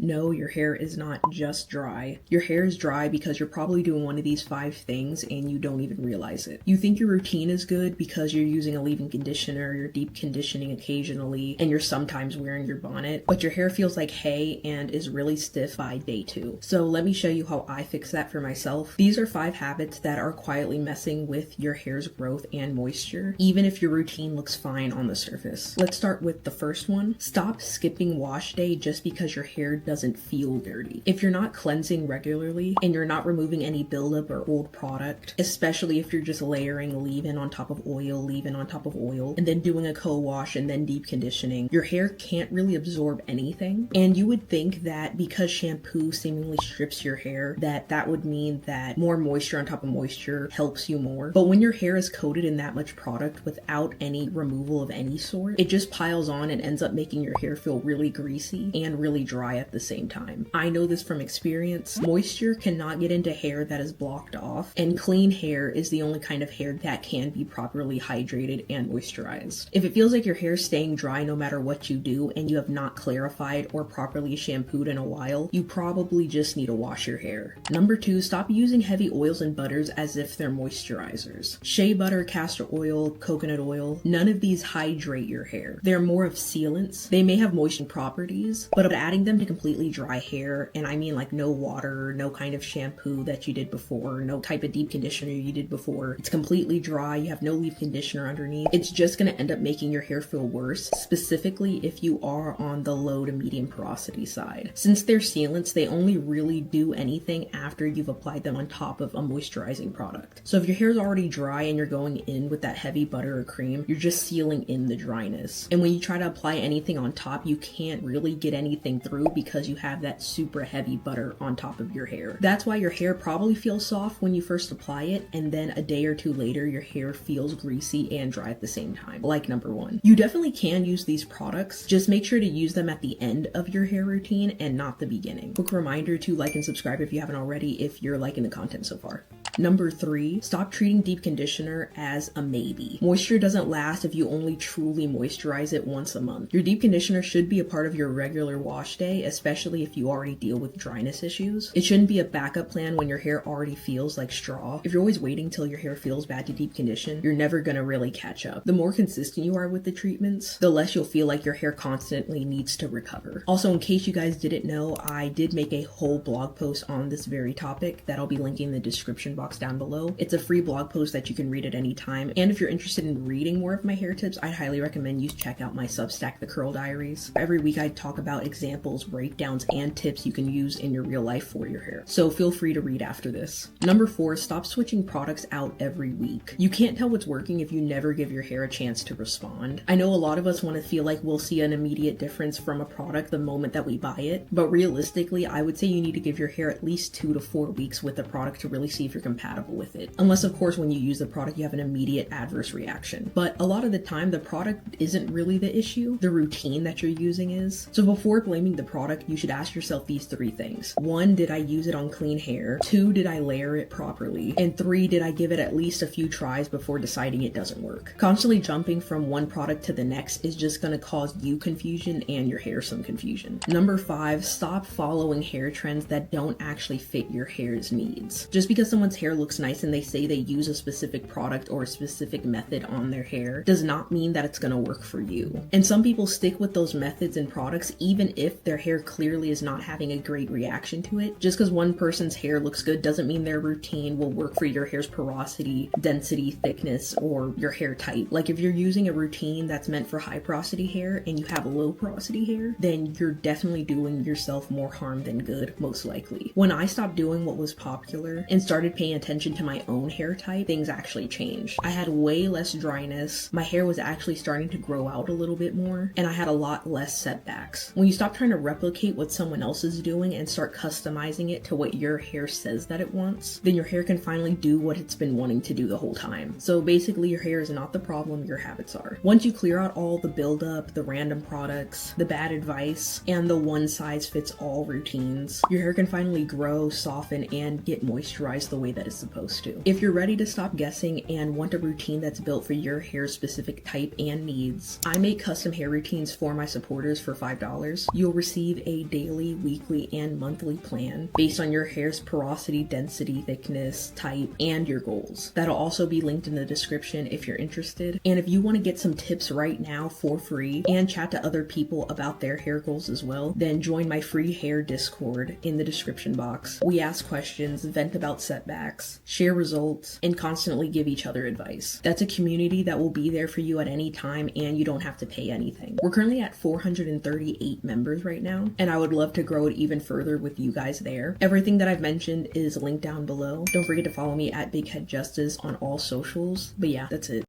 No, your hair is not just dry. Your hair is dry because you're probably doing one of these 5 things and you don't even realize it. You think your routine is good because you're using a leave-in conditioner, you're deep conditioning occasionally, and you're sometimes wearing your bonnet, but your hair feels like hay and is really stiff by day 2. So let me show you how I fix that for myself. These are 5 habits that are quietly messing with your hair's growth and moisture, even if your routine looks fine on the surface. Let's start with the first one. Stop skipping wash day just because your hair doesn't feel dirty. If you're not cleansing regularly and you're not removing any buildup or old product, especially if you're just layering leave-in on top of oil, leave-in on top of oil, and then doing a co-wash and then deep conditioning, your hair can't really absorb anything. And you would think that because shampoo seemingly strips your hair, that would mean that more moisture on top of moisture helps you more. But when your hair is coated in that much product without any removal of any sort, it just piles on and ends up making your hair feel really greasy and really dry at the same time. I know this from experience. Moisture cannot get into hair that is blocked off, and clean hair is the only kind of hair that can be properly hydrated and moisturized. If it feels like your hair is staying dry no matter what you do and you have not clarified or properly shampooed in a while, you probably just need to wash your hair. Number 2, stop using heavy oils and butters as if they're moisturizers. Shea butter, castor oil, coconut oil, none of these hydrate your hair. They're more of sealants. They may have moistening properties, but adding them to completely dry hair, and I mean like no water, no kind of shampoo that you did before, no type of deep conditioner you did before, it's completely dry, you have no leave conditioner underneath, it's just going to end up making your hair feel worse, specifically if you are on the low to medium porosity side. Since they're sealants, they only really do anything after you've applied them on top of a moisturizing product. So if your hair is already dry and you're going in with that heavy butter or cream, you're just sealing in the dryness. And when you try to apply anything on top, you can't really get anything through because you have that super heavy butter on top of your hair. That's why your hair probably feels soft when you first apply it, and then a day or 2 later your hair feels greasy and dry at the same time, like number 1. You definitely can use these products, just make sure to use them at the end of your hair routine and not the beginning. Quick reminder to like and subscribe if you haven't already if you're liking the content so far. Number 3, stop treating deep conditioner as a maybe. Moisture doesn't last if you only truly moisturize it once a month. Your deep conditioner should be a part of your regular wash day, especially if you already deal with dryness issues. It shouldn't be a backup plan when your hair already feels like straw. If you're always waiting till your hair feels bad to deep condition, you're never gonna really catch up. The more consistent you are with the treatments, the less you'll feel like your hair constantly needs to recover. Also, in case you guys didn't know, I did make a whole blog post on this very topic that I'll be linking in the description box down below. It's a free blog post that you can read at any time, and if you're interested in reading more of my hair tips, I'd highly recommend you check out my Substack, The Curl Diaries. Every week I talk about examples, breakdowns, and tips you can use in your real life for your hair. So feel free to read after this. Number 4, stop switching products out every week. You can't tell what's working if you never give your hair a chance to respond. I know a lot of us want to feel like we'll see an immediate difference from a product the moment that we buy it, but realistically, I would say you need to give your hair at least 2 to 4 weeks with the product to really see if you're compatible with it. Unless, of course, when you use the product, you have an immediate adverse reaction. But a lot of the time, the product isn't really the issue. The routine that you're using is. So before blaming the product, you should ask yourself these 3 things. 1, did I use it on clean hair? 2, did I layer it properly? And 3, did I give it at least a few tries before deciding it doesn't work? Constantly jumping from one product to the next is just going to cause you confusion and your hair some confusion. Number 5, stop following hair trends that don't actually fit your hair's needs. Just because someone's hair looks nice and they say they use a specific product or a specific method on their hair does not mean that it's going to work for you. And some people stick with those methods and products even if their hair clearly is not having a great reaction to it. Just because one person's hair looks good doesn't mean their routine will work for your hair's porosity, density, thickness, or your hair type. Like if you're using a routine that's meant for high porosity hair and you have low porosity hair, then you're definitely doing yourself more harm than good, most likely. When I stopped doing what was popular and started paying attention to my own hair type, things actually changed. I had way less dryness, my hair was actually starting to grow out a little bit more, and I had a lot less setbacks. When you stop trying to replicate what someone else is doing and start customizing it to what your hair says that it wants, then your hair can finally do what it's been wanting to do the whole time. So basically, your hair is not the problem, your habits are. Once you clear out all the buildup, the random products, the bad advice, and the one-size-fits-all routines, your hair can finally grow, soften, and get moisturized the way that it's supposed to. If you're ready to stop guessing and want a routine that's built for your hair's specific type and needs, I make custom hair routines for my supporters for $5. You'll receive a a daily, weekly, and monthly plan based on your hair's porosity, density, thickness, type, and your goals. That'll also be linked in the description if you're interested. And if you want to get some tips right now for free and chat to other people about their hair goals as well, then join my free hair Discord in the description box. We ask questions, vent about setbacks, share results, and constantly give each other advice. That's a community that will be there for you at any time, and you don't have to pay anything. We're currently at 438 members right now, and I would love to grow it even further with you guys there. Everything that I've mentioned is linked down below. Don't forget to follow me at BigHeadJustice on all socials. But yeah, that's it.